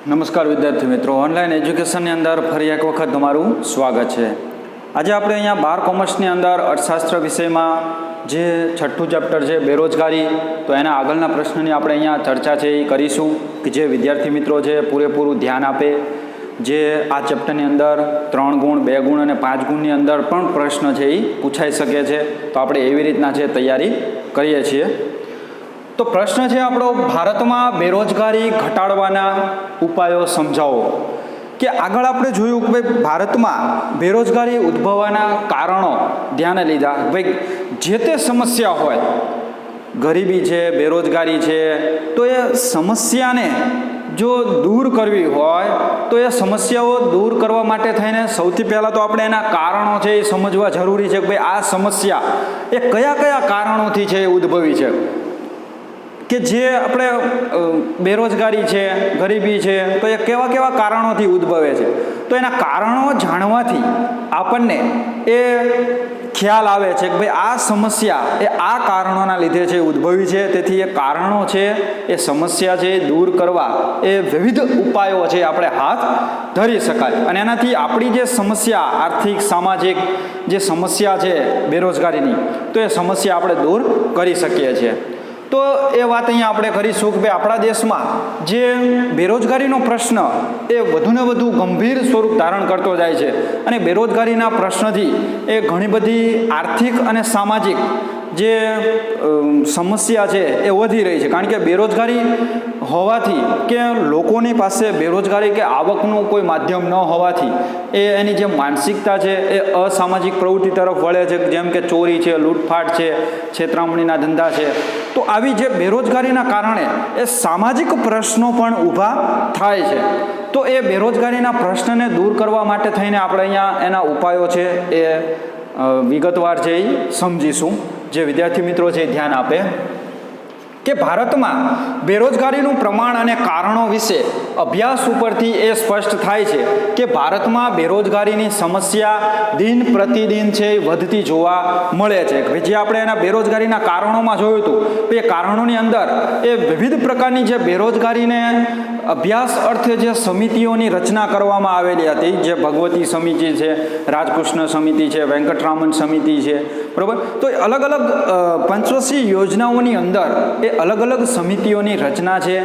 નમસ્કાર વિદ્યાર્થી મિત્રો, ઓનલાઈન એજ્યુકેશનની અંદર ફરી એક વખત તમારું સ્વાગત છે. આજે આપણે અહીંયા 12 કોમર્સની અંદર અર્થશાસ્ત્ર વિષયમાં જે છઠ્ઠું ચેપ્ટર છે બેરોજગારી, તો એના આગળના પ્રશ્નની આપણે અહીંયા ચર્ચા છે એ કરીશું કે જે વિદ્યાર્થી મિત્રો છે પૂરેપૂરું ધ્યાન આપે. જે આ ચેપ્ટરની અંદર 3 ગુણ, 2 ગુણ અને 5 ગુણની અંદર પણ પ્રશ્ન છે એ પૂછાઈ શકે છે. તો આપણે એવી રીતના છે તૈયારી કરીએ છીએ. તો પ્રશ્ન છે આપણો, ભારતમાં બેરોજગારી ઘટાડવાના ઉપાયો સમજાવો. કે આગળ આપણે જોયું કે ભાઈ ભારતમાં બેરોજગારી ઉદ્ભવવાના કારણો ધ્યાને લીધા. ભાઈ જે તે સમસ્યા હોય, ગરીબી છે, બેરોજગારી છે, તો એ સમસ્યાને જો દૂર કરવી હોય તો એ સમસ્યાઓ દૂર કરવા માટે થઈને સૌથી પહેલાં તો આપણે એના કારણો છે એ સમજવા જરૂરી છે કે ભાઈ આ સમસ્યા એ કયા કયા કારણોથી છે એ ઉદ્ભવી છે. કે જે આપણે બેરોજગારી છે, ગરીબી છે, તો એ કેવા કેવા કારણોથી ઉદ્ભવે છે. તો એના કારણો જાણવાથી આપણને એ ખ્યાલ આવે છે કે ભાઈ આ સમસ્યા એ આ કારણોના લીધે છે ઉદ્ભવી છે. તેથી એ કારણો છે, એ સમસ્યા છે એ દૂર કરવા એ વિવિધ ઉપાયો છે આપણે હાથ ધરી શકાય. અને એનાથી આપણી જે સમસ્યા, આર્થિક સામાજિક જે સમસ્યા છે બેરોજગારીની, તો એ સમસ્યા આપણે દૂર કરી શકીએ છીએ. તો એ વાત અહીંયા આપણે કરીશું કે ભાઈ આપણા દેશમાં જે બેરોજગારીનો પ્રશ્ન એ વધુને વધુ ગંભીર સ્વરૂપ ધારણ કરતો જાય છે. અને બેરોજગારીના પ્રશ્નથી એ ઘણી બધી આર્થિક અને સામાજિક જે સમસ્યા છે એ વધી રહી છે. કારણ કે બેરોજગારી હોવાથી કે લોકોની પાસે બેરોજગારી કે આવકનું કોઈ માધ્યમ ન હોવાથી એ એની જે માનસિકતા છે એ અસામાજિક પ્રવૃત્તિ તરફ વળે છે. જેમ કે ચોરી છે, લૂંટફાટ છે, છેતરામણીના ધંધા છે. તો આવી જે બેરોજગારીના કારણે એ સામાજિક પ્રશ્નો પણ ઊભા થાય છે. તો એ બેરોજગારીના પ્રશ્નને દૂર કરવા માટે થઈને આપણે અહીંયા એના ઉપાયો છે એ વિગતવાર છે એ સમજીશું. જે વિદ્યાર્થી મિત્રો છે એ ધ્યાન આપે કે ભારતમાં બેરોજગારીનું પ્રમાણ અને કારણો વિશે અભ્યાસ ઉપરથી એ સ્પષ્ટ થાય છે કે ભારતમાં બેરોજગારીની સમસ્યા દિન પ્રતિદિન છે એ વધતી જોવા મળે છે. જે આપણે એના બેરોજગારીના કારણોમાં જોયું હતું, એ કારણોની અંદર એ વિવિધ પ્રકારની જે બેરોજગારીને અભ્યાસ અર્થે જે સમિતિઓની રચના કરવામાં આવેલી હતી, જે ભગવતી સમિતિ છે, રાજકૃષ્ણ સમિતિ છે, વેંકટરામન સમિતિ છે, બરાબર. તો અલગ અલગ પંચવર્ષીય યોજનાઓની અંદર એ અલગ અલગ સમિતિઓની રચના છે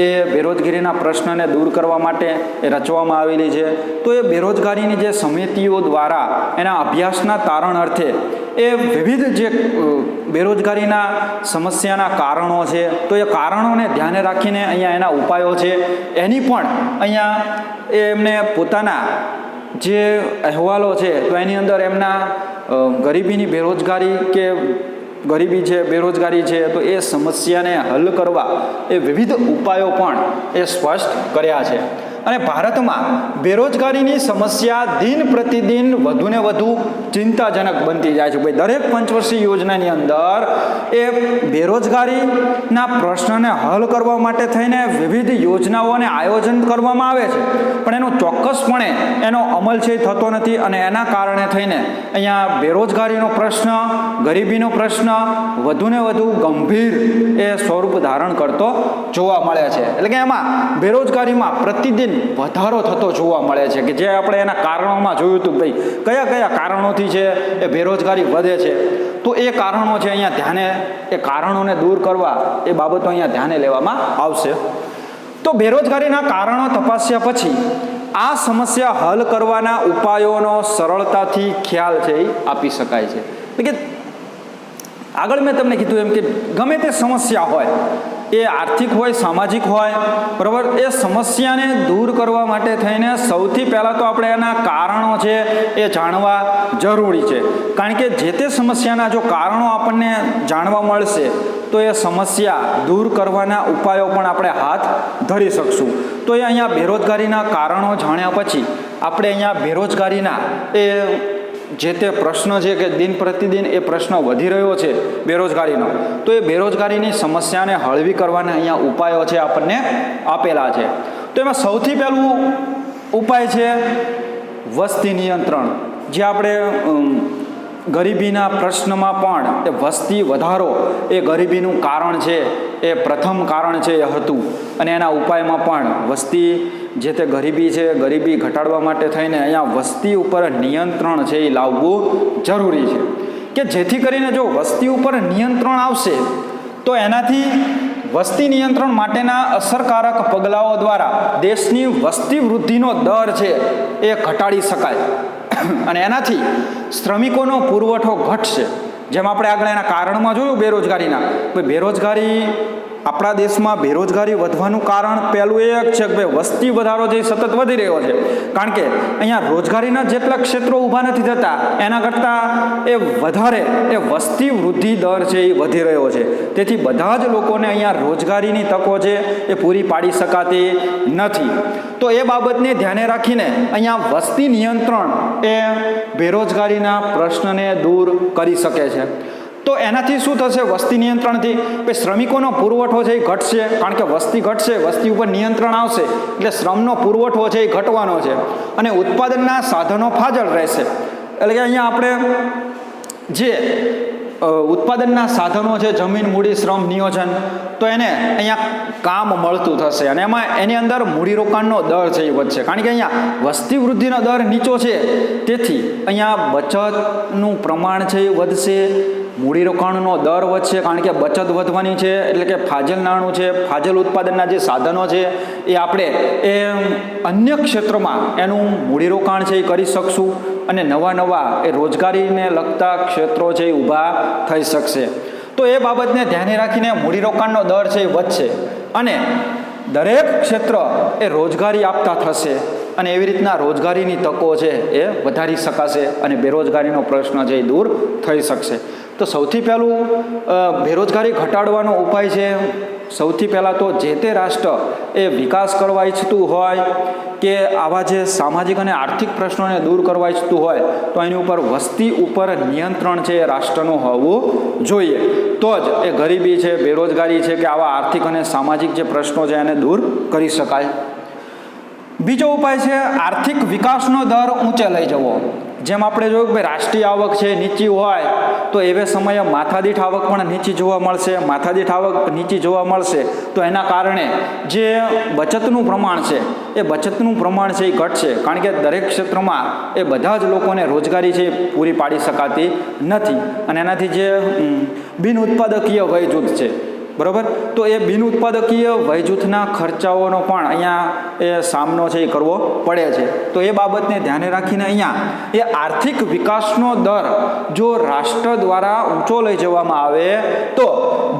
એ બેરોજગારીના પ્રશ્નને દૂર કરવા માટે એ રચવામાં આવેલી છે. તો એ બેરોજગારીની જે સમિતિઓ દ્વારા એના અભ્યાસના તારણ અર્થે એ વિવિધ જે બેરોજગારીના સમસ્યાના કારણો છે, તો એ કારણોને ધ્યાને રાખીને અહીંયા એના ઉપાયો છે એની પણ અહીંયા એમને પોતાના જે અહેવાલો છે તો એની અંદર એમના ગરીબીની બેરોજગારી કે ગરીબી છે, બેરોજગારી છે, તો એ સમસ્યાને હલ કરવા એ વિવિધ ઉપાયો પણ એ સ્પષ્ટ કર્યા છે. અને ભારતમાં બેરોજગારીની સમસ્યા દિન પ્રતિદિન વધુને વધુ ચિંતાજનક બનતી જાય છે. ભાઈ દરેક પંચવર્ષીય યોજનાની અંદર એ બેરોજગારીના પ્રશ્નને હલ કરવા માટે થઈને વિવિધ યોજનાઓને આયોજન કરવામાં આવે છે, પણ એનો ચોક્કસપણે એનો અમલ છે થતો નથી. અને એના કારણે થઈને અહીંયા બેરોજગારીનો પ્રશ્ન, ગરીબીનો પ્રશ્ન વધુને વધુ ગંભીર એ સ્વરૂપ ધારણ કરતો જોવા મળે છે. એટલે કે એમાં બેરોજગારીમાં પ્રતિદિન વધારો થતો જોવા મળે છે. કે જે આપણે એના કારણોમાં જોયું હતું, ભાઈ કયા કયા કારણોથી છે એ બેરોજગારી વધે છે, તો એ કારણો છે અહીંયા ધ્યાને, એ કારણોને દૂર કરવા એ બાબતો અહીંયા ધ્યાને લેવામાં આવશે. તો બેરોજગારીના કારણો તપાસ્યા પછી આ સમસ્યા હલ કરવાના ઉપાયોનો સરળતાથી ખ્યાલ છે એ આપી શકાય છે. એટલે કે આગળ મેં તમને કીધું એમ કે ગમે તે સમસ્યા હોય, એ આર્થિક હોય, સામાજિક હોય, બરાબર, એ સમસ્યાને દૂર કરવા માટે થઈને સૌથી પહેલાં તો આપણે એના કારણો છે એ જાણવા જરૂરી છે. કારણ કે જે તે સમસ્યાના જો કારણો આપણને જાણવા મળશે તો એ સમસ્યા દૂર કરવાના ઉપાયો પણ આપણે હાથ ધરી શકશું. તો એ અહીંયા બેરોજગારીના કારણો જાણ્યા પછી આપણે અહીંયા બેરોજગારીના એ જે તે પ્રશ્ન છે કે દિન પ્રતિદિન એ પ્રશ્ન વધી રહ્યો છે બેરોજગારીનો, તો એ બેરોજગારીની સમસ્યાને હળવી કરવાના અહીંયા ઉપાયો છે આપણને આપેલા છે. તો એમાં સૌથી પહેલું ઉપાય છે વસ્તી નિયંત્રણ. જે આપણે ગરીબીના પ્રશ્નમાં પણ એ વસ્તી વધારો એ ગરીબીનું કારણ છે, એ પ્રથમ કારણ છે એ હતું. અને એના ઉપાયમાં પણ વસ્તી જે તે ગરીબી છે, ગરીબી ઘટાડવા માટે થઈને અહીંયા વસ્તી ઉપર નિયંત્રણ છે એ લાવવું જરૂરી છે, કે જેથી કરીને જો વસ્તી ઉપર નિયંત્રણ આવશે તો એનાથી વસ્તી નિયંત્રણ માટેના અસરકારક પગલાઓ દ્વારા દેશની વસ્તી વૃદ્ધિનો દર છે એ ઘટાડી શકાય અને એનાથી શ્રમિકોનો પુરવઠો ઘટશે. જેમ આપણે આગળ એના કારણમાં જોયું બેરોજગારીના, બેરોજગારી આપણા દેશમાં બેરોજગારી વધવાનું કારણ પહેલું એ છે કે ભાઈ વસ્તી વધારો જે સતત વધી રહ્યો છે, કારણ કે અહીંયા રોજગારીના જેટલા ક્ષેત્રો ઊભા નથી થતા એના કરતાં એ વધારે એ વસ્તી વૃદ્ધિ દર છે એ વધી રહ્યો છે. તેથી બધા જ લોકોને અહીંયા રોજગારીની તકો છે એ પૂરી પાડી શકાતી નથી. તો એ બાબતને ધ્યાને રાખીને અહીંયા વસ્તી નિયંત્રણ એ બેરોજગારીના પ્રશ્નને દૂર કરી શકે છે. તો એનાથી શું થશે? વસ્તી નિયંત્રણથી ભાઈ શ્રમિકોનો પુરવઠો છે એ ઘટશે, કારણ કે વસ્તી ઘટશે, વસ્તી ઉપર નિયંત્રણ આવશે એટલે શ્રમનો પુરવઠો છે એ ઘટવાનો છે અને ઉત્પાદનના સાધનો ફાજલ રહેશે. એટલે કે અહીંયા આપણે જે ઉત્પાદનના સાધનો છે, જમીન, મૂડી, શ્રમ, નિયોજન, તો એને અહીંયા કામ મળતું થશે અને એમાં એની અંદર મૂડીરોકાણનો દર છે એ વધશે, કારણ કે અહીંયા વસ્તી વૃદ્ધિનો દર નીચો છે તેથી અહીંયા બચતનું પ્રમાણ છે એ વધશે, મૂડીરોકાણનો દર વધશે, કારણ કે બચત વધવાની છે એટલે કે ફાજલ નાણું છે, ફાજલ ઉત્પાદનના જે સાધનો છે એ આપણે એ અન્ય ક્ષેત્રમાં એનું મૂડીરોકાણ છે એ કરી શકશું અને નવા એ રોજગારીને લગતા ક્ષેત્રો છે એ ઊભા થઈ શકશે. તો એ બાબતને ધ્યાને રાખીને મૂડીરોકાણનો દર છે એ વધશે અને દરેક ક્ષેત્ર એ રોજગારી આપતા થશે અને એવી રીતના રોજગારીની તકો છે એ વધારી શકાશે અને બેરોજગારીનો પ્રશ્ન છે એ દૂર થઈ શકશે. તો સૌથી પહેલું બેરોજગારી ઘટાડવાનો ઉપાય છે, સૌથી પહેલાં તો જે તે રાષ્ટ્ર એ વિકાસ કરવા ઈચ્છતું હોય કે આવા જે સામાજિક અને આર્થિક પ્રશ્નોને દૂર કરવા ઈચ્છતું હોય તો એની ઉપર વસ્તી ઉપર નિયંત્રણ છે એ રાષ્ટ્રનું હોવું જોઈએ. તો જ એ ગરીબી છે, બેરોજગારી છે કે આવા આર્થિક અને સામાજિક જે પ્રશ્નો છે એને દૂર કરી શકાય. બીજો ઉપાય છે આર્થિક વિકાસનો દર ઊંચે લઈ જવો. જેમ આપણે જોયું કે ભાઈ રાષ્ટ્રીય આવક છે નીચી હોય તો એવે સમયે માથાદીઠ આવક પણ નીચી જોવા મળશે. માથાદીઠ આવક નીચી જોવા મળશે તો એના કારણે જે બચતનું પ્રમાણ છે એ બચતનું પ્રમાણ છે એ ઘટશે, કારણ કે દરેક ક્ષેત્રમાં એ બધા જ લોકોને રોજગારી છે પૂરી પાડી શકાતી નથી અને એનાથી જે બિન ઉત્પાદકીય વય જૂથ છે, બરાબર, તો એ બિન ઉત્પાદકીય વયજૂથના ખર્ચાઓનો પણ અહીંયા એ સામનો છે એ કરવો પડે છે. તો એ બાબતને ધ્યાને રાખીને અહીંયા એ આર્થિક વિકાસનો દર જો રાષ્ટ્ર દ્વારા ઊંચો લઈ જવામાં આવે તો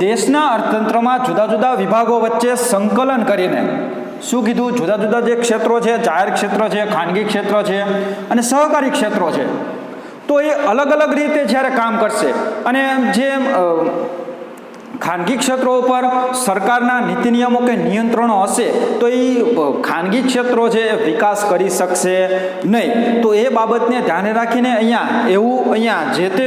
દેશના અર્થતંત્રમાં જુદા જુદા વિભાગો વચ્ચે સંકલન કરીને, શું કીધું, જુદા જુદા જે ક્ષેત્રો છે, જાહેર ક્ષેત્ર છે, ખાનગી ક્ષેત્ર છે અને સહકારી ક્ષેત્રો છે, તો એ અલગ અલગ રીતે જ્યારે કામ કરશે અને જે ખાનગી ક્ષેત્રો ઉપર સરકારના નીતિ નિયમો કે નિયંત્રણો હશે તો એ ખાનગી ક્ષેત્રો છે એ વિકાસ કરી શકશે નહીં. તો એ બાબતને ધ્યાને રાખીને અહીંયા જે તે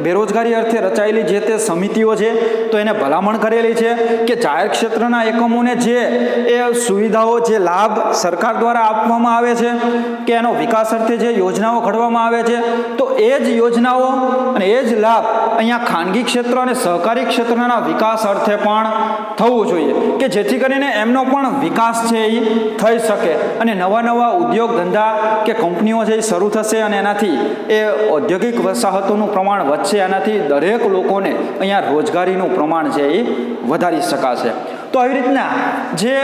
બેરોજગારી અર્થે રચાયેલી જે તે સમિતિઓ છે તો એને ભલામણ કરેલી છે કે જાહેર ક્ષેત્રના એકમોને જે એ સુવિધાઓ, જે લાભ સરકાર દ્વારા આપવામાં આવે છે કે એનો વિકાસ અર્થે જે યોજનાઓ ઘડવામાં આવે છે તો એ જ યોજનાઓ અને એ જ લાભ અહીંયા ખાનગી ક્ષેત્ર અને સહકારી ક્ષેત્રના વિકાસ અર્થે પણ થવું જોઈએ કે જેથી કરીને એમનો પણ વિકાસ છે એ થઈ શકે અને નવા ઉદ્યોગ ધંધા કે કંપનીઓ છે એ શરૂ થશે અને એનાથી એ ઔદ્યોગિક વસાહતોનું પ્રમાણ વધશે, એનાથી દરેક લોકોને અહીંયા રોજગારીનું પ્રમાણ છે એ વધારી શકાશે. તો આવી રીતના જે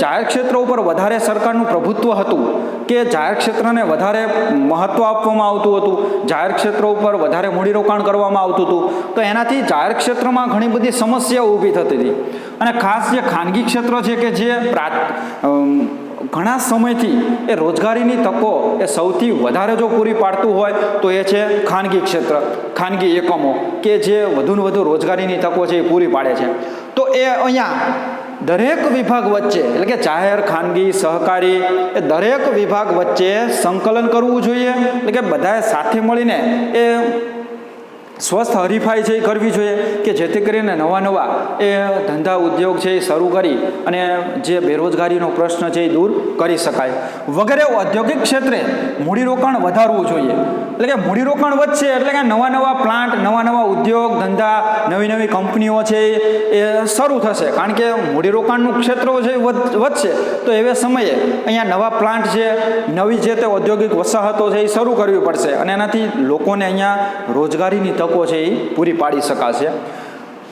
જાહેર ક્ષેત્રો ઉપર વધારે સરકારનું પ્રભુત્વ હતું કે જાહેર ક્ષેત્રને વધારે મહત્ત્વ આપવામાં આવતું હતું, જાહેર ક્ષેત્રો ઉપર વધારે મૂડીરોકાણ કરવામાં આવતું હતું, તો એનાથી જાહેર ક્ષેત્રમાં ઘણી બધી સમસ્યાઓ ઊભી થતી હતી અને ખાસ જે ખાનગી ક્ષેત્રો છે કે જે ઘણા સમયથી એ રોજગારીની તકો એ સૌથી વધારે જો પૂરી પાડતું હોય તો એ છે ખાનગી ક્ષેત્ર, ખાનગી એકમો કે જે વધુને વધુ રોજગારીની તકો છે એ પૂરી પાડે છે. તો એ અહીંયા દરેક વિભાગ વચ્ચે એટલે કે જાહેર, ખાનગી, સહકારી એ દરેક વિભાગ વચ્ચે સંકલન કરવું જોઈએ, એટલે કે બધાએ સાથે મળીને એ સ્વસ્થ હરીફાઈ છે એ કરવી જોઈએ કે જેથી કરીને નવા નવા એ ધંધા ઉદ્યોગ છે એ શરૂ કરી અને જે બેરોજગારીનો પ્રશ્ન છે એ દૂર કરી શકાય. વગેરે ઔદ્યોગિક ક્ષેત્રે મૂડીરોકાણ વધારવું જોઈએ. એટલે કે મૂડીરોકાણ વધશે એટલે કે નવા નવા પ્લાન્ટ, નવા નવા ઉદ્યોગ ધંધા, નવી નવી કંપનીઓ છે એ શરૂ થશે. કારણ કે મૂડીરોકાણનું ક્ષેત્ર છે વધશે તો એવે સમયે અહીંયા નવા પ્લાન્ટ છે, નવી જે તે ઔદ્યોગિક વસાહતો છે એ શરૂ કરવી પડશે અને એનાથી લોકોને અહીંયા રોજગારીની તકો છે એ પૂરી પાડી શકાશે.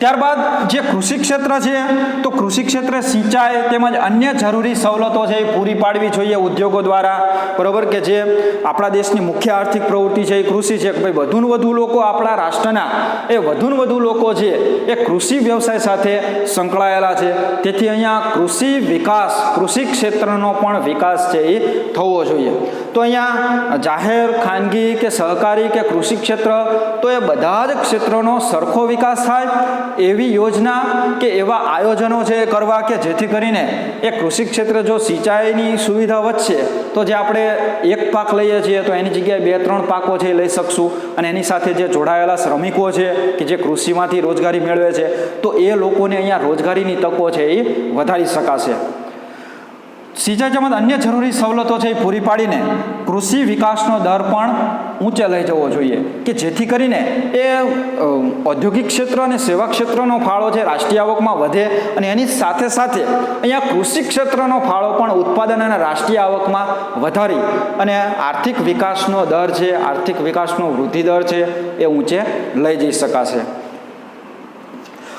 ત્યારબાદ જે કૃષિ ક્ષેત્ર છે તો કૃષિ ક્ષેત્રે સિંચાઈ તેમજ અન્ય જરૂરી સવલતો છે એ પૂરી પાડવી જોઈએ ઉદ્યોગો દ્વારા. બરોબર કે જે આપણા દેશની મુખ્ય આર્થિક પ્રવૃત્તિ છે એ કૃષિ છે. ભાઈ વધુને વધુ લોકો આપણા રાષ્ટ્રના એ વધુને વધુ લોકો છે એ કૃષિ વ્યવસાય સાથે સંકળાયેલા છે. તેથી અહીંયા કૃષિ વિકાસ, કૃષિ ક્ષેત્રનો પણ વિકાસ છે એ થવો જોઈએ. તો અહીંયા જાહેર, ખાનગી કે સહકારી કે કૃષિ ક્ષેત્ર તો એ બધા જ ક્ષેત્રોનો સરખો વિકાસ થાય એવી યોજના કે એવા આયોજનો છે એ કરવા કે જેથી કરીને એ કૃષિ ક્ષેત્ર જો સિંચાઈની સુવિધા વધશે તો જે આપણે એક પાક લઈએ છીએ તો એની જગ્યાએ 2-3 પાકો છે એ લઈ શકશું અને એની સાથે જે જોડાયેલા શ્રમિકો છે કે જે કૃષિમાંથી રોજગારી મેળવે છે તો એ લોકોને અહીંયા રોજગારીની તકો છે એ વધારી શકાશે. સિંચાઈ તેમજ અન્ય જરૂરી સવલતો છે એ પૂરી પાડીને કૃષિ વિકાસનો દર પણ ઊંચે લઈ જવો જોઈએ કે જેથી કરીને એ ઔદ્યોગિક ક્ષેત્ર અને સેવા ક્ષેત્રનો ફાળો છે રાષ્ટ્રીય આવકમાં વધે અને એની સાથે સાથે અહીંયા કૃષિ ક્ષેત્રનો ફાળો પણ ઉત્પાદન અને રાષ્ટ્રીય આવકમાં વધારી અને આર્થિક વિકાસનો દર છે, આર્થિક વિકાસનો વૃદ્ધિ દર છે એ ઊંચે લઈ જઈ શકાશે.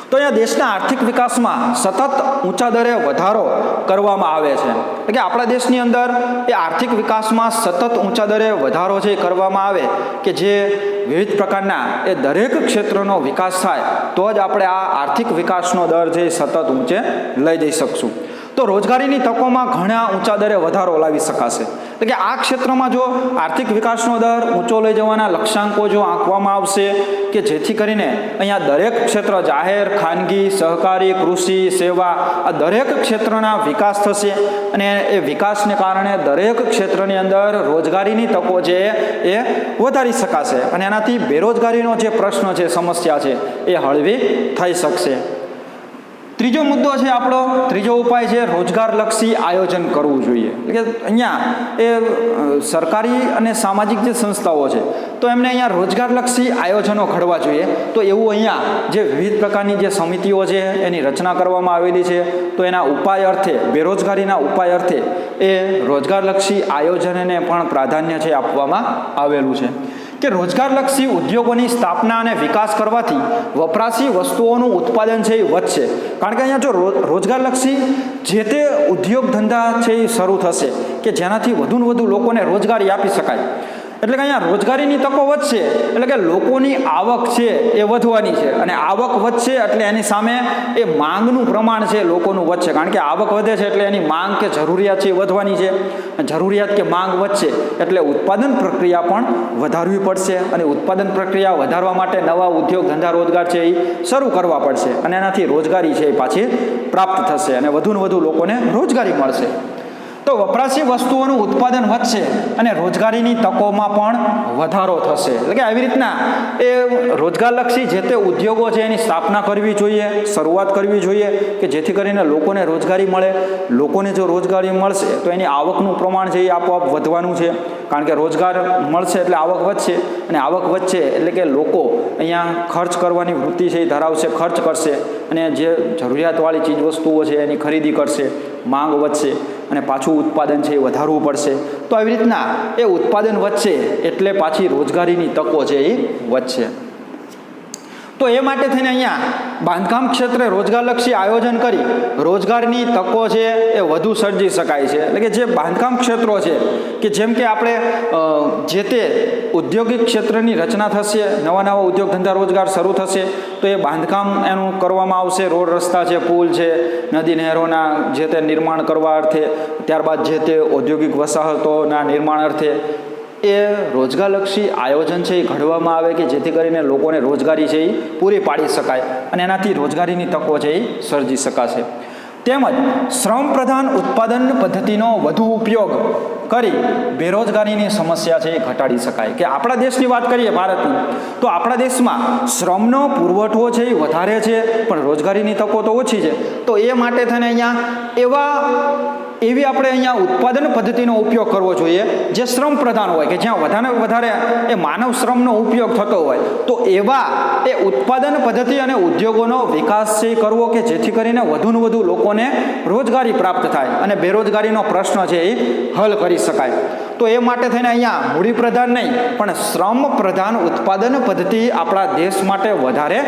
તો અહીંયા દેશના આર્થિક વિકાસમાં સતત ઊંચા દરે વધારો કરવામાં આવે છે. એટલે કે આપણા દેશની અંદર એ આર્થિક વિકાસમાં સતત ઊંચા દરે વધારો છે કરવામાં આવે કે જે વિવિધ પ્રકારના એ દરેક ક્ષેત્રનો વિકાસ થાય તો જ આપણે આ આર્થિક વિકાસનો દર છે સતત ઊંચે લઈ જઈ શકશું. તો રોજગારીની તકોમાં ઘણા ઊંચા દરે વધારો લાવી શકાશે. એટલે કે આ ક્ષેત્રમાં જો આર્થિક વિકાસનો દર ઊંચો લઈ જવાના લક્ષ્યાંકો જો આંકવામાં આવશે કે જેથી કરીને અહીંયા દરેક ક્ષેત્ર જાહેર, ખાનગી, સહકારી, કૃષિ, સેવા આ દરેક ક્ષેત્રના વિકાસ થશે અને એ વિકાસને કારણે દરેક ક્ષેત્રની અંદર રોજગારીની તકો છે એ વધારી શકાશે અને એનાથી બેરોજગારીનો જે પ્રશ્ન છે, સમસ્યા છે એ હળવી થઈ શકશે. ત્રીજો મુદ્દો છે આપણો, ત્રીજો ઉપાય છે રોજગારલક્ષી આયોજન કરવું જોઈએ. એટલે કે અહીંયા એ સરકારી અને સામાજિક જે સંસ્થાઓ છે તો એમને અહીંયા રોજગારલક્ષી આયોજનો ઘડવા જોઈએ. તો એવું અહીંયા જે વિવિધ પ્રકારની જે સમિતિઓ છે એની રચના કરવામાં આવેલી છે તો એના ઉપાય અર્થે, બેરોજગારીના ઉપાય અર્થે એ રોજગારલક્ષી આયોજનને પણ પ્રાધાન્ય છે આપવામાં આવેલું છે કે રોજગારલક્ષી ઉદ્યોગોની સ્થાપના અને વિકાસ કરવાથી વપરાશી વસ્તુઓનું ઉત્પાદન છે એ વધશે. કારણ કે અહીંયા જો રોજગારલક્ષી જે તે ઉદ્યોગ ધંધા છે એ શરૂ થશે કે જેનાથી વધુને વધુ લોકોને રોજગારી આપી શકાય. એટલે કે અહીંયા રોજગારીની તકો વધશે એટલે કે લોકોની આવક છે એ વધવાની છે અને આવક વધશે એટલે એની સામે એ માંગનું પ્રમાણ છે લોકોનું વધશે. કારણ કે આવક વધે છે એટલે એની માંગ કે જરૂરિયાત છે એ વધવાની છે. જરૂરિયાત કે માંગ વધશે એટલે ઉત્પાદન પ્રક્રિયા પણ વધારવી પડશે અને ઉત્પાદન પ્રક્રિયા વધારવા માટે નવા ઉદ્યોગ ધંધા રોજગાર છે એ શરૂ કરવા પડશે અને એનાથી રોજગારી છે એ પાછી પ્રાપ્ત થશે અને વધુને વધુ લોકોને રોજગારી મળશે. તો વપરાશી વસ્તુઓનું ઉત્પાદન વધશે અને રોજગારીની તકોમાં પણ વધારો થશે. એટલે કે આવી રીતના એ રોજગારલક્ષી જે તે ઉદ્યોગો છે એની સ્થાપના કરવી જોઈએ, શરૂઆત કરવી જોઈએ કે જેથી કરીને લોકોને રોજગારી મળે. લોકોને જો રોજગારી મળશે તો એની આવકનું પ્રમાણ છે એ આપોઆપ વધવાનું છે. કારણ કે રોજગાર મળશે એટલે આવક વધશે અને આવક વધશે એટલે કે લોકો અહીંયા ખર્ચ કરવાની વૃત્તિ છે એ ધરાવશે, ખર્ચ કરશે અને જે જરૂરિયાતવાળી ચીજ વસ્તુઓ છે એની ખરીદી કરશે, માંગ વધશે અને પાછું ઉત્પાદન છે એ વધારવું પડશે. તો આવી રીતના એ ઉત્પાદન વધશે એટલે પાછી રોજગારીની તકો છે એ વધશે. તો એ માટે થઈને અહીંયા બાંધકામ ક્ષેત્રે રોજગારલક્ષી આયોજન કરી રોજગારની તકો છે એ વધુ સર્જી શકાય છે. એટલે કે જે બાંધકામ ક્ષેત્રો છે કે જેમ કે આપણે જે તે ઔદ્યોગિક ક્ષેત્રની રચના થશે, નવા નવા ઉદ્યોગ ધંધા રોજગાર શરૂ થશે તો એ બાંધકામ એનું કરવામાં આવશે. રોડ રસ્તા છે, પુલ છે, નદી નહેરોના જે તે નિર્માણ કરવા અર્થે, ત્યારબાદ જે તે ઔદ્યોગિક વસાહતોના નિર્માણ અર્થે એ રોજગારલક્ષી આયોજન છે એ ઘડવામાં આવે કે જેથી કરીને લોકોને રોજગારી છે એ પૂરી પાડી શકાય અને એનાથી રોજગારીની તકો છે એ સર્જી શકાશે. તેમજ શ્રમ પ્રધાન ઉત્પાદન પદ્ધતિનો વધુ ઉપયોગ કરી બેરોજગારીની સમસ્યા છે એ ઘટાડી શકાય. કે આપણા દેશની વાત કરીએ ભારતની, તો આપણા દેશમાં શ્રમનો પુરવઠો છે એ વધારે છે પણ રોજગારીની તકો તો ઓછી છે. તો એ માટે થઈને અહીંયા એવી આપણે અહીંયા ઉત્પાદન પદ્ધતિનો ઉપયોગ કરવો જોઈએ જે શ્રમ પ્રધાન હોય, કે જ્યાં વધારે એ માનવ શ્રમનો ઉપયોગ થતો હોય. તો એવા એ ઉત્પાદન પદ્ધતિ અને ઉદ્યોગોનો વિકાસ છે કરવો કે જેથી કરીને વધુને વધુ લોકોને રોજગારી પ્રાપ્ત થાય અને બેરોજગારીનો પ્રશ્ન છે એ હલ કરી શકાય. તો એ માટે થઈને અહીંયા મૂડી પ્રધાન નહીં પણ શ્રમ પ્રધાન ઉત્પાદન પદ્ધતિ આપણા દેશ માટે વધારે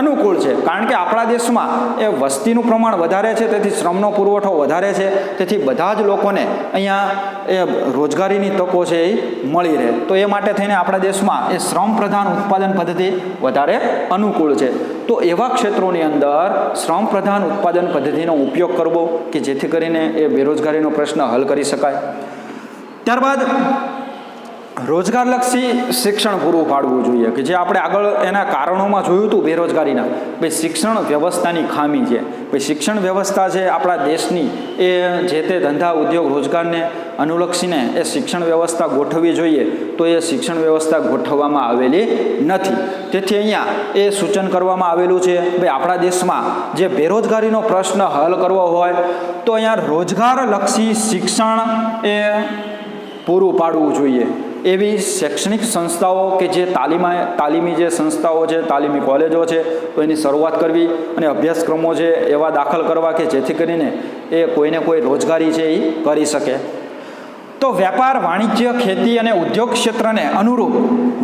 અનુકૂળ છે. કારણ કે આપણા દેશમાં એ વસ્તીનું પ્રમાણ વધારે છે, તેથી શ્રમનો પુરવઠો વધારે છે, તેથી બધા જ લોકોને અહીંયા એ રોજગારીની તકો છે એ મળી રહે. તો એ માટે થઈને આપણા દેશમાં એ શ્રમ પ્રધાન ઉત્પાદન પદ્ધતિ વધારે અનુકૂળ છે. તો એવા ક્ષેત્રોની અંદર શ્રમ પ્રધાન ઉત્પાદન પદ્ધતિનો ઉપયોગ કરવો કે જેથી કરીને એ બેરોજગારીનો પ્રશ્ન હલ કરી શકાય. ત્યારબાદ રોજગારલક્ષી શિક્ષણ પૂરું પાડવું જોઈએ, કે જે આપણે આગળ એના કારણોમાં જોયું હતું બેરોજગારીના. ભાઈ શિક્ષણ વ્યવસ્થાની ખામી છે. ભાઈ શિક્ષણ વ્યવસ્થા છે આપણા દેશની એ જે તે ધંધા ઉદ્યોગ રોજગારને અનુલક્ષીને એ શિક્ષણ વ્યવસ્થા ગોઠવવી જોઈએ, તો એ શિક્ષણ વ્યવસ્થા ગોઠવવામાં આવેલી નથી. તેથી અહીંયા એ સૂચન કરવામાં આવેલું છે ભાઈ આપણા દેશમાં જે બેરોજગારીનો પ્રશ્ન હલ કરવો હોય તો અહીંયા રોજગારલક્ષી શિક્ષણ એ પૂરું પાડવું જોઈએ. એવી શૈક્ષણિક સંસ્થાઓ કે જે તાલીમી જે સંસ્થાઓ છે, તાલીમી કોલેજો છે, તો એની શરૂઆત કરવી અને અભ્યાસક્રમો છે એવા દાખલ કરવા કે જેથી કરીને એ કોઈને કોઈ રોજગારી છે એ કરી શકે. તો વેપાર, વાણિજ્ય, ખેતી અને ઉદ્યોગ ક્ષેત્રને અનુરૂપ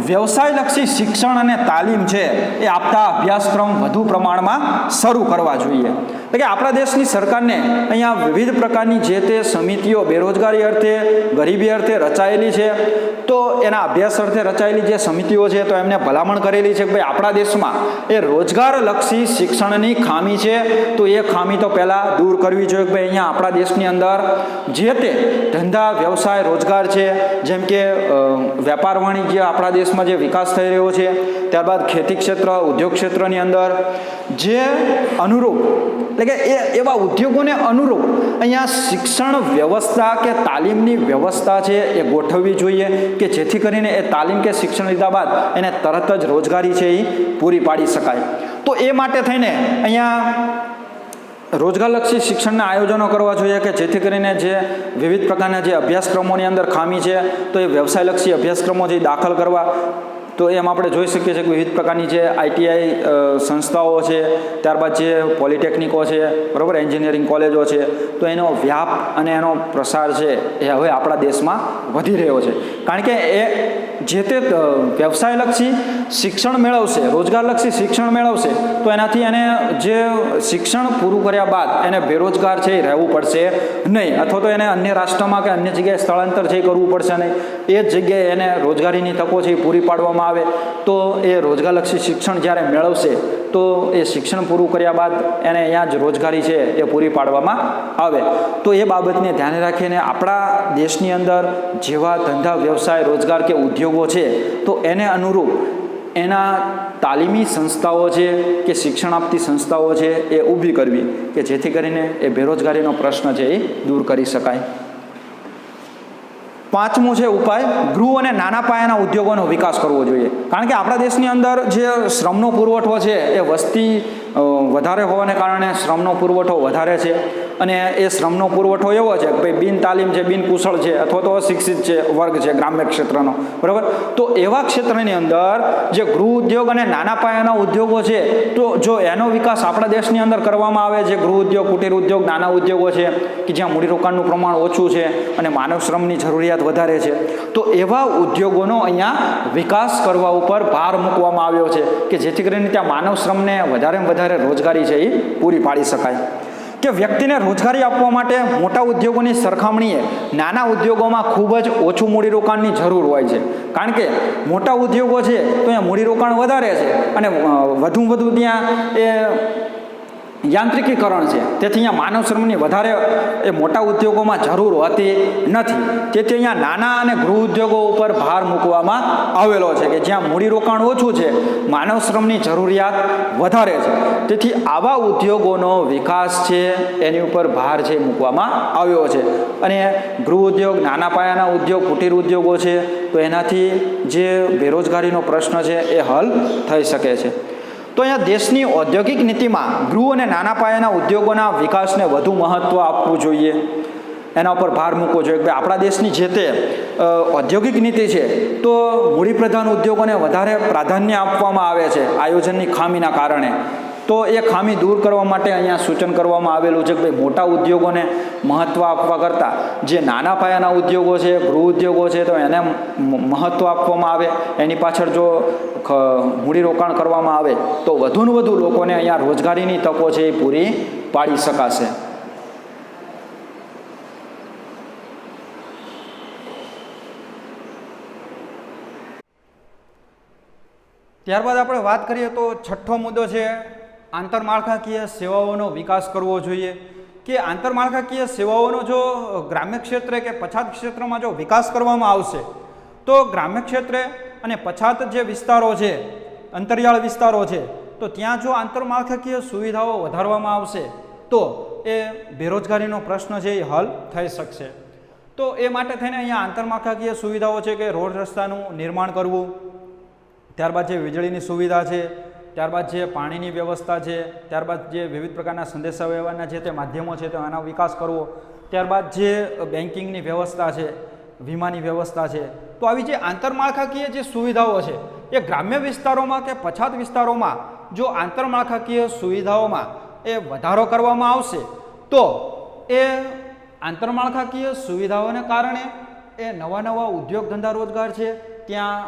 વ્યવસાયલક્ષી શિક્ષણ અને તાલીમ છે એ આપતા અભ્યાસક્રમ વધુ પ્રમાણમાં શરૂ કરવા જોઈએ. એટલે કે આપણા દેશની સરકારને અહીંયા વિવિધ પ્રકારની જે તે સમિતિઓ બેરોજગારી અર્થે, ગરીબી અર્થે રચાયેલી છે. તો એના અભ્યાસ અર્થે રચાયેલી જે સમિતિઓ છે તો એમને ભલામણ કરેલી છે કે ભાઈ આપણા દેશમાં એ રોજગારલક્ષી શિક્ષણની ખામી છે, તો એ ખામી તો પહેલાં દૂર કરવી જોઈએ. કે ભાઈ અહીંયા આપણા દેશની અંદર જે તે ધંધા, વ્યવસાય, રોજગાર છે, જેમ કે વેપાર વાણિજ્ય આપણા દેશમાં જે વિકાસ થઈ રહ્યો છે, ત્યારબાદ ખેતી ક્ષેત્ર, ઉદ્યોગ ક્ષેત્રની અંદર જે અનુરૂપ એટલે કે એવા ઉદ્યોગોને અનુરૂપ અહીંયા શિક્ષણ વ્યવસ્થા કે તાલીમની વ્યવસ્થા છે એ ગોઠવવી જોઈએ કે જેથી કરીને એ તાલીમ કે શિક્ષણ લીધા બાદ એને તરત જ રોજગારી છે એ પૂરી પાડી શકાય. તો એ માટે થઈને અહીંયા રોજગારલક્ષી શિક્ષણના આયોજનો કરવા જોઈએ કે જેથી કરીને જે વિવિધ પ્રકારના જે અભ્યાસક્રમોની અંદર ખામી છે તો એ વ્યવસાયલક્ષી અભ્યાસક્રમો જે દાખલ કરવા. તો એમ આપણે જોઈ શકીએ છીએ કે વિવિધ પ્રકારની જે આઈટીઆઈ સંસ્થાઓ છે, ત્યારબાદ જે પોલિટેકનિકો છે, બરાબર, એન્જિનિયરિંગ કોલેજો છે, તો એનો વ્યાપ અને એનો પ્રસાર છે એ હવે આપણા દેશમાં વધી રહ્યો છે. કારણ કે એ જે તે વ્યવસાયલક્ષી શિક્ષણ મેળવશે, રોજગારલક્ષી શિક્ષણ મેળવશે તો એનાથી એને જે શિક્ષણ પૂરું કર્યા બાદ એને બેરોજગાર છે એ રહેવું પડશે નહીં, અથવા તો એને અન્ય રાષ્ટ્રમાં કે અન્ય જગ્યાએ સ્થળાંતર છે કરવું પડશે નહીં. એ જ જગ્યાએ એને રોજગારીની તકો છે એ પૂરી પાડવામાં આવે. તો એ રોજગારલક્ષી શિક્ષણ જ્યારે મેળવશે તો એ શિક્ષણ પૂરું કર્યા બાદ એને અહીંયા જ રોજગારી છે એ પૂરી પાડવામાં આવે. તો એ બાબતને ધ્યાને રાખીને આપણા દેશની અંદર જેવા ધંધા, વ્યવસાય, રોજગાર કે ઉદ્યોગો છે તો એને અનુરૂપ એના તાલીમી સંસ્થાઓ છે કે શિક્ષણ આપતી સંસ્થાઓ છે એ ઊભી કરવી કે જેથી કરીને એ બેરોજગારીનો પ્રશ્ન છે એ દૂર કરી શકાય. પાંચમું છે ઉપાય, ગૃહ અને નાના પાયાના ઉદ્યોગોનો વિકાસ કરવો જોઈએ. કારણ કે આપણા દેશની અંદર જે શ્રમનો પુરવઠો છે એ વસ્તી વધારે હોવાને કારણે શ્રમનો પુરવઠો વધારે છે અને એ શ્રમનો પુરવઠો એવો છે કે ભાઈ બિન તાલીમ છે, બિન કુશળ છે અથવા તો અશિક્ષિત છે વર્ગ છે ગ્રામ્ય ક્ષેત્રનો, બરાબર. તો એવા ક્ષેત્રની અંદર જે ગૃહ ઉદ્યોગ અને નાના પાયાના ઉદ્યોગો છે તો જો એનો વિકાસ આપણા દેશની અંદર કરવામાં આવે, જે ગૃહ ઉદ્યોગ, કુટીર ઉદ્યોગ, નાના ઉદ્યોગો છે કે જ્યાં મૂડીરોકાણનું પ્રમાણ ઓછું છે અને માનવ શ્રમની જરૂરિયાત વધારે છે, તો એવા ઉદ્યોગોનો અહીંયા વિકાસ કરવા ઉપર ભાર મૂકવામાં આવ્યો છે કે જેથી કરીને ત્યાં માનવ શ્રમને વધારેમાં વધારે રોજગારી છે એ પૂરી પાડી શકાય. કે વ્યક્તિને રોજગારી આપવા માટે મોટા ઉદ્યોગોની સરખામણીએ નાના ઉદ્યોગોમાં ખૂબ જ ઓછું મૂડીરોકાણની જરૂર હોય છે. કારણ કે મોટા ઉદ્યોગો છે તો અહીંયા મૂડીરોકાણ વધારે છે અને વધુ ત્યાં એ યાંત્રિકીકરણ છે, તેથી અહીંયા માનવ શ્રમની વધારે એ મોટા ઉદ્યોગોમાં જરૂર હોતી નથી. તેથી અહીંયા નાના અને ગૃહ ઉદ્યોગો ઉપર ભાર મૂકવામાં આવેલો છે કે જ્યાં મૂડીરોકાણ ઓછું છે, માનવ શ્રમની જરૂરિયાત વધારે છે. તેથી આવા ઉદ્યોગોનો વિકાસ છે એની ઉપર ભાર છે મૂકવામાં આવ્યો છે. અને ગૃહ ઉદ્યોગ, નાના પાયાના ઉદ્યોગ, કુટીર ઉદ્યોગો છે, તો એનાથી જે બેરોજગારીનો પ્રશ્ન છે એ હલ થઈ શકે છે. તો અહીંયા દેશની ઔદ્યોગિક નીતિમાં ગૃહ અને નાના પાયાના ઉદ્યોગોના વિકાસને વધુ મહત્ત્વ આપવું જોઈએ, એના ઉપર ભાર મૂકવો જોઈએ કે આપણા દેશની જે તે ઔદ્યોગિક નીતિ છે તો મૂડીપ્રધાન ઉદ્યોગોને વધારે પ્રાધાન્ય આપવામાં આવે છે આયોજનની ખામીના કારણે. તો એ ખામી દૂર કરવા માટે અહીંયા સૂચન કરવામાં આવેલું છે કે ભાઈ મોટા ઉદ્યોગોને મહત્ત્વ આપવા કરતાં જે નાના પાયાના ઉદ્યોગો છે, ગૃહ ઉદ્યોગો છે, તો એને મહત્ત્વ આપવામાં આવે. એની પાછળ જો મૂડીરોકાણ કરવામાં આવે તો વધુને વધુ લોકોને અહીંયા રોજગારીની તકો છે એ પૂરી પાડી શકાશે. ત્યારબાદ આપણે વાત કરીએ તો છઠ્ઠો મુદ્દો છે આંતરમાળખાકીય સેવાઓનો વિકાસ કરવો જોઈએ. કે આંતરમાળખાકીય સેવાઓનો જો ગ્રામ્ય ક્ષેત્રે કે પછાત ક્ષેત્રમાં જો વિકાસ કરવામાં આવશે તો ગ્રામ્ય ક્ષેત્રે અને પછાત જે વિસ્તારો છે, અંતરિયાળ વિસ્તારો છે, તો ત્યાં જો આંતરમાળખાકીય સુવિધાઓ વધારવામાં આવશે તો એ બેરોજગારીનો પ્રશ્ન છે એ હલ થઈ શકશે. તો એ માટે થઈને અહીંયા આંતરમાળખાકીય સુવિધાઓ છે કે રોડ રસ્તાનું નિર્માણ કરવું, ત્યારબાદ જે વીજળીની સુવિધા છે, ત્યારબાદ જે પાણીની વ્યવસ્થા છે, ત્યારબાદ જે વિવિધ પ્રકારના સંદેશાવ્યવહારના જે તે માધ્યમો છે તો એનો વિકાસ કરવો, ત્યારબાદ જે બેન્કિંગની વ્યવસ્થા છે, વીમાની વ્યવસ્થા છે. તો આવી જે આંતરમાળખાકીય જે સુવિધાઓ છે એ ગ્રામ્ય વિસ્તારોમાં કે પછાત વિસ્તારોમાં જો આંતરમાળખાકીય સુવિધાઓમાં એ વધારો કરવામાં આવશે તો એ આંતરમાળખાકીય સુવિધાઓને કારણે એ નવા નવા ઉદ્યોગ ધંધા રોજગાર છે ત્યાં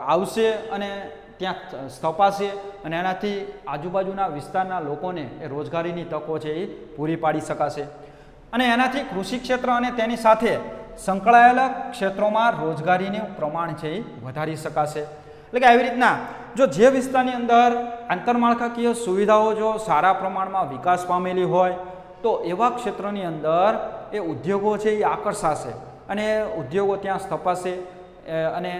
આવશે અને ત્યાં સ્થપાશે અને એનાથી આજુબાજુના વિસ્તારના લોકોને એ રોજગારીની તકો છે એ પૂરી પાડી શકાશે. અને એનાથી કૃષિ ક્ષેત્ર અને તેની સાથે સંકળાયેલા ક્ષેત્રોમાં રોજગારીનું પ્રમાણ છે એ વધારી શકાશે. એટલે કે આવી રીતના જો જે વિસ્તારની અંદર આંતરમાળખાકીય સુવિધાઓ જો સારા પ્રમાણમાં વિકાસ પામેલી હોય તો એવા ક્ષેત્રની અંદર એ ઉદ્યોગો છે એ આકર્ષાશે અને ઉદ્યોગો ત્યાં સ્થપાશે. અને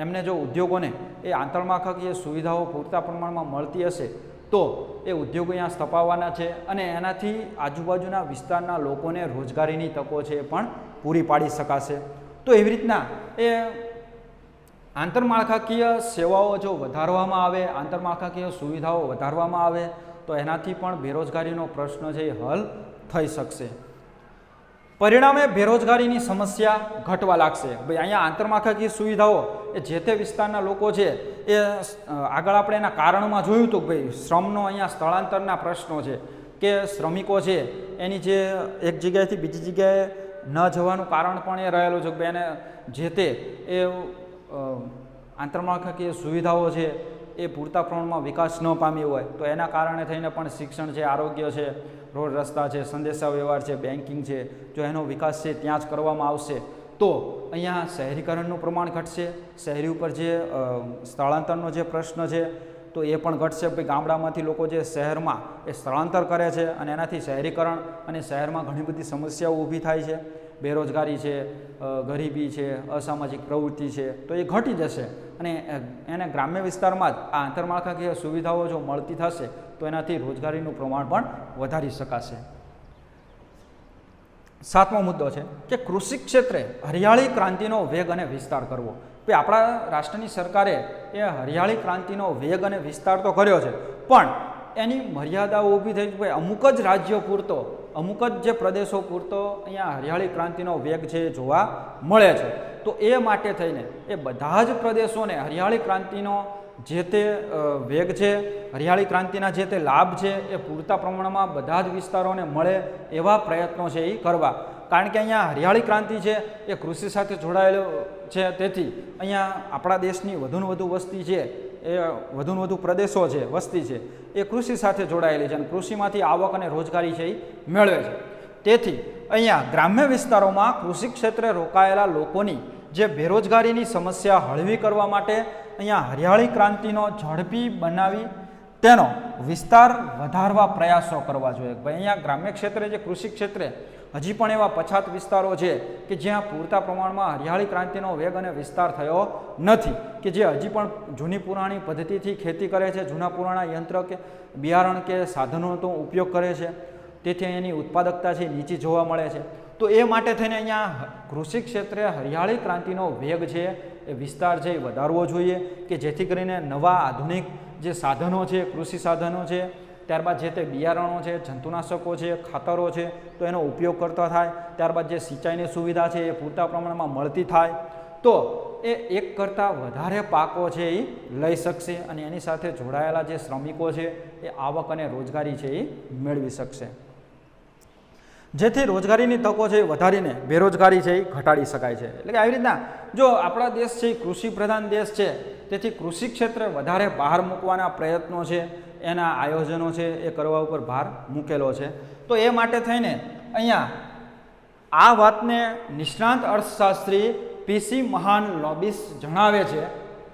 એમને જો ઉદ્યોગોને એ આંતરમાળખાકીય સુવિધાઓ પૂરતા પ્રમાણમાં મળતી હશે તો એ ઉદ્યોગો અહીંયા સ્થપાવવાના છે અને એનાથી આજુબાજુના વિસ્તારના લોકોને રોજગારીની તકો છે એ પણ પૂરી પાડી શકાશે. તો એવી રીતના એ આંતરમાળખાકીય સેવાઓ જો વધારવામાં આવે, આંતરમાળખાકીય સુવિધાઓ વધારવામાં આવે તો એનાથી પણ બેરોજગારીનો પ્રશ્ન છે એ હલ થઈ શકશે. પરિણામે બેરોજગારીની સમસ્યા ઘટવા લાગશે. ભાઈ અહીંયા આંતરમાળખાકીય સુવિધાઓ એ જે તે વિસ્તારના લોકો છે એ આગળ આપણે એના કારણમાં જોયું હતું કે ભાઈ શ્રમનો અહીંયા સ્થળાંતરના પ્રશ્નો છે કે શ્રમિકો છે એની જે એક જગ્યાએથી બીજી જગ્યાએ ન જવાનું કારણ પણ એ રહેલું છે કે ભાઈ એને જે તે એ આંતરમાળખાકીય સુવિધાઓ છે એ પૂરતા પ્રમાણમાં વિકાસ ન પામ્યો હોય તો એના કારણે થઈને પણ શિક્ષણ છે, આરોગ્ય છે, રોડ રસ્તા છે, સંદેશાવ્યવહાર છે, બેન્કિંગ છે, જો એનો વિકાસ છે ત્યાં જ કરવામાં આવશે તો અહીંયા શહેરીકરણનું પ્રમાણ ઘટશે. શહેરી ઉપર જે સ્થળાંતરનો જે પ્રશ્ન છે તો એ પણ ઘટશે. ભાઈ ગામડામાંથી લોકો જે શહેરમાં એ સ્થળાંતર કરે છે અને એનાથી શહેરીકરણ અને શહેરમાં ઘણી બધી સમસ્યાઓ ઊભી થાય છે. બેરોજગારી છે, ગરીબી છે, અસામાજિક પ્રવૃત્તિ છે, તો એ ઘટી જશે અને એને ગ્રામ્ય વિસ્તારમાં જ આ આંતરમાળખાકીય સુવિધાઓ જો મળતી થશે તો એનાથી રોજગારીનું પ્રમાણ પણ વધારી શકાશે. સાતમો મુદ્દો છે કે કૃષિ ક્ષેત્રે હરિયાળી ક્રાંતિનો વેગ અને વિસ્તાર કરવો. ભાઈ આપણા રાષ્ટ્રની સરકારે એ હરિયાળી ક્રાંતિનો વેગ અને વિસ્તાર તો કર્યો છે પણ એની મર્યાદાઓ ઊભી થઈ છે. ભાઈ અમુક જ રાજ્યો પૂરતો, અમુક જ જે પ્રદેશો પૂરતો અહીંયા હરિયાળી ક્રાંતિનો વેગ છે એ જોવા મળે છે. તો એ માટે થઈને એ બધા જ પ્રદેશોને હરિયાળી ક્રાંતિનો જે તે વેગ છે, હરિયાળી ક્રાંતિના જે તે લાભ છે એ પૂરતા પ્રમાણમાં બધા જ વિસ્તારોને મળે એવા પ્રયત્નો છે એ કરવા. કારણ કે અહીંયા હરિયાળી ક્રાંતિ છે એ કૃષિ સાથે જોડાયેલો છે, તેથી અહીંયા આપણા દેશની વધુને વધુ વસ્તી છે એ વધુને વધુ પ્રદેશો છે, વસ્તી છે એ કૃષિ સાથે જોડાયેલી છે અને કૃષિમાંથી આવક અને રોજગારી છે એ મેળવે છે. તેથી અહીંયા ગ્રામ્ય વિસ્તારોમાં કૃષિ ક્ષેત્રે રોકાયેલા લોકોની જે બેરોજગારીની સમસ્યા હળવી કરવા માટે અહીંયા હરિયાળી ક્રાંતિનો ઝડપી બનાવી તેનો વિસ્તાર વધારવા પ્રયાસો કરવા જોઈએ. ભાઈ અહીંયા ગ્રામ્ય ક્ષેત્રે જે કૃષિ ક્ષેત્રે હજી પણ એવા પછાત વિસ્તારો છે કે જ્યાં પૂરતા પ્રમાણમાં હરિયાળી ક્રાંતિનો વેગ અને વિસ્તાર થયો નથી, કે જે હજી પણ જૂની પુરાણી પદ્ધતિથી ખેતી કરે છે, જૂના પુરાણા યંત્ર કે બિયારણ કે સાધનોનો ઉપયોગ કરે છે, તેથી એની ઉત્પાદકતા છે નીચી જોવા મળે છે. તો એ માટે થઈને અહીંયા કૃષિ ક્ષેત્રે હરિયાળી ક્રાંતિનો વેગ છે એ વિસ્તાર છે એ વધારવો જોઈએ, કે જેથી કરીને નવા આધુનિક જે સાધનો છે, કૃષિ સાધનો છે, ત્યારબાદ જે તે બિયારણો છે, જંતુનાશકો છે, ખાતરો છે, તો એનો ઉપયોગ કરતા થાય. ત્યારબાદ જે સિંચાઈની સુવિધા છે એ પૂરતા પ્રમાણમાં મળતી થાય, તો એ એક કરતાં વધારે પાકો છે એ લઈ શકશે અને એની સાથે જોડાયેલા જે શ્રમિકો છે એ આવક અને રોજગારી છે એ મેળવી શકશે. જેથી રોજગારીની તકો છે એ વધારીને બેરોજગારી છે એ ઘટાડી શકાય છે. એટલે કે આવી રીતના જો આપણા દેશ છે એ કૃષિ પ્રધાન દેશ છે, તેથી કૃષિ ક્ષેત્રે વધારે બહાર મૂકવાના પ્રયત્નો છે, એના આયોજનો છે એ કરવા ઉપર ભાર મૂકેલો છે. તો એ માટે થઈને અહીંયા આ વાતને નિષ્ણાંત અર્થશાસ્ત્રી પીસી મહાલનોબિસ જણાવે છે.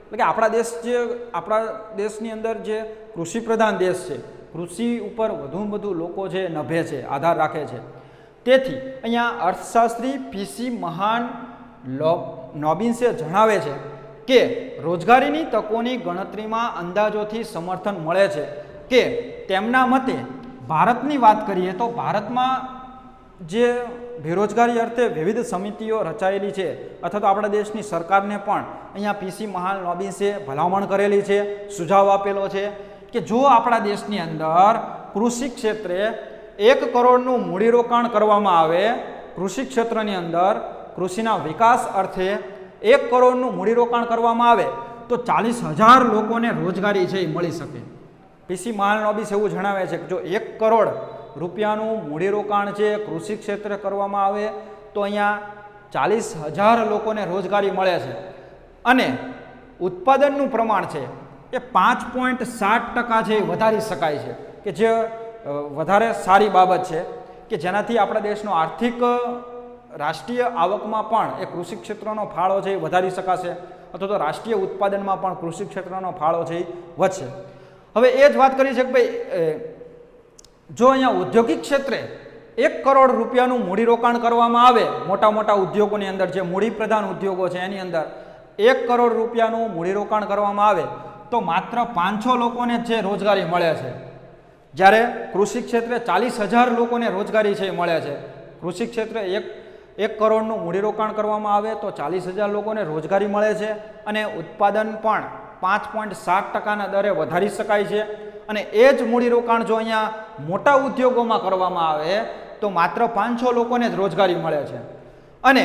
એટલે કે આપણા દેશની અંદર જે કૃષિ પ્રધાન દેશ છે, કૃષિ ઉપર વધુમાં વધુ લોકો છે નભે છે, આધાર રાખે છે. તેથી અહીંયા અર્થશાસ્ત્રી પીસી મહાલનોબિસે જણાવે છે કે રોજગારીની તકોની ગણતરીમાં અંદાજોથી સમર્થન મળે છે કે તેમના મતે ભારતની વાત કરીએ તો ભારતમાં જે બેરોજગારી અર્થે વિવિધ સમિતિઓ રચાયેલી છે, અથવા તો આપણા દેશની સરકારને પણ અહીંયા પીસી મહાલનોબિસે ભલામણ કરેલી છે, સુઝાવ આપેલો છે કે જો આપણા દેશની અંદર કૃષિ ક્ષેત્રે 1 કરોડનું મૂડીરોકાણ કરવામાં આવે, કૃષિ ક્ષેત્રની અંદર કૃષિના વિકાસ અર્થે 1 કરોડનું મૂડીરોકાણ કરવામાં આવે તો 40,000 લોકોને રોજગારી છે એ મળી શકે. પીસી મહાલનોબિસ એવું જણાવે છે કે જો 1 કરોડ રૂપિયાનું મૂડીરોકાણ છે કૃષિ ક્ષેત્રે કરવામાં આવે તો અહીંયા 40,000 લોકોને રોજગારી મળે છે અને ઉત્પાદનનું પ્રમાણ છે એ 5.7% છે એ વધારી શકાય છે, કે જે વધારે સારી બાબત છે, કે જેનાથી આપણા દેશનો આર્થિક રાષ્ટ્રીય આવકમાં પણ એ કૃષિ ક્ષેત્રનો ફાળો છે એ વધારી શકાશે, અથવા તો રાષ્ટ્રીય ઉત્પાદનમાં પણ કૃષિ ક્ષેત્રનો ફાળો છે એ વધશે. હવે એ જ વાત કરી છે કે ભાઈ જો અહીંયા ઔદ્યોગિક ક્ષેત્રે 1 કરોડ રૂપિયાનું મૂડીરોકાણ કરવામાં આવે, મોટા મોટા ઉદ્યોગોની અંદર જે મૂડી પ્રધાન ઉદ્યોગો છે એની અંદર 1 કરોડ રૂપિયાનું મૂડીરોકાણ કરવામાં આવે તો માત્ર 500 લોકોને જે રોજગારી મળે છે, જ્યારે કૃષિ ક્ષેત્રે 40,000 લોકોને રોજગારી છે એ મળે છે. કૃષિ ક્ષેત્રે 1 કરોડનું મૂડીરોકાણ કરવામાં આવે તો 40,000 લોકોને રોજગારી મળે છે અને ઉત્પાદન પણ 5.7%ના દરે વધારી શકાય છે. અને એ જ મૂડીરોકાણ જો અહીંયા મોટા ઉદ્યોગોમાં કરવામાં આવે તો માત્ર 500 લોકોને જ રોજગારી મળે છે અને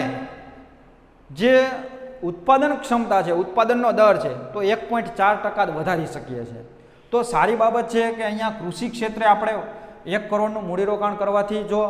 જે ઉત્પાદન ક્ષમતા છે, ઉત્પાદનનો દર છે તો 1.4% વધારી શકીએ છીએ. તો સારી બાબત છે કે અહીંયા કૃષિ ક્ષેત્રે આપણે 1 કરોડનું મૂડીરોકાણ કરવાથી જો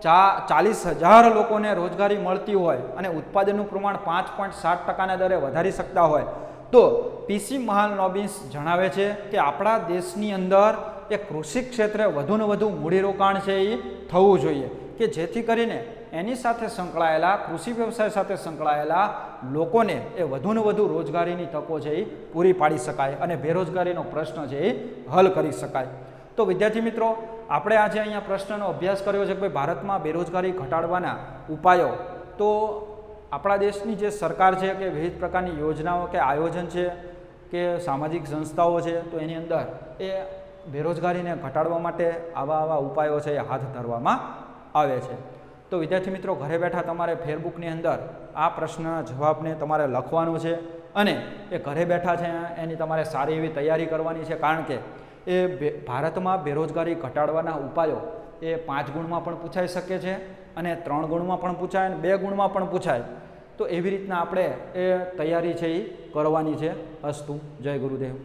40,000 લોકોને રોજગારી મળતી હોય અને ઉત્પાદનનું પ્રમાણ 5.7%ના દરે વધારી શકતા હોય તો પીસી મહાલનોબિસ જણાવે છે કે આપણા દેશની અંદર એ કૃષિ ક્ષેત્રે વધુને વધુ મૂડીરોકાણ છે એ થવું જોઈએ, કે જેથી કરીને એની સાથે સંકળાયેલા કૃષિ વ્યવસાય સાથે સંકળાયેલા લોકોને એ વધુને વધુ રોજગારીની તકો છે એ પૂરી પાડી શકાય અને બેરોજગારીનો પ્રશ્ન છે એ હલ કરી શકાય. તો વિદ્યાર્થી મિત્રો, આપણે આજે અહીંયા પ્રશ્નનો અભ્યાસ કર્યો છે કે ભાઈ ભારતમાં બેરોજગારી ઘટાડવાના ઉપાયો. તો આપણા દેશની જે સરકાર છે કે વિવિધ પ્રકારની યોજનાઓ કે આયોજન છે કે સામાજિક સંસ્થાઓ છે તો એની અંદર એ બેરોજગારીને ઘટાડવા માટે આવા ઉપાયો છે એ હાથ ધરવામાં આવે છે. તો વિદ્યાર્થી મિત્રો, ઘરે બેઠા તમારે ફેરબુકની અંદર આ પ્રશ્નના જવાબને તમારે લખવાનું છે અને એ ઘરે બેઠા છે એની તમારે સારી એવી તૈયારી કરવાની છે, કારણ કે એ ભારતમાં બેરોજગારી ઘટાડવાના ઉપાયો એ 5 ગુણમાં પણ પૂછાઈ શકે છે અને 3 ગુણમાં પણ પૂછાય અને 2 ગુણમાં પણ પૂછાય. તો એવી રીતના આપણે એ તૈયારી છે એ કરવાની છે. અસ્તુ. જય ગુરુદેવ.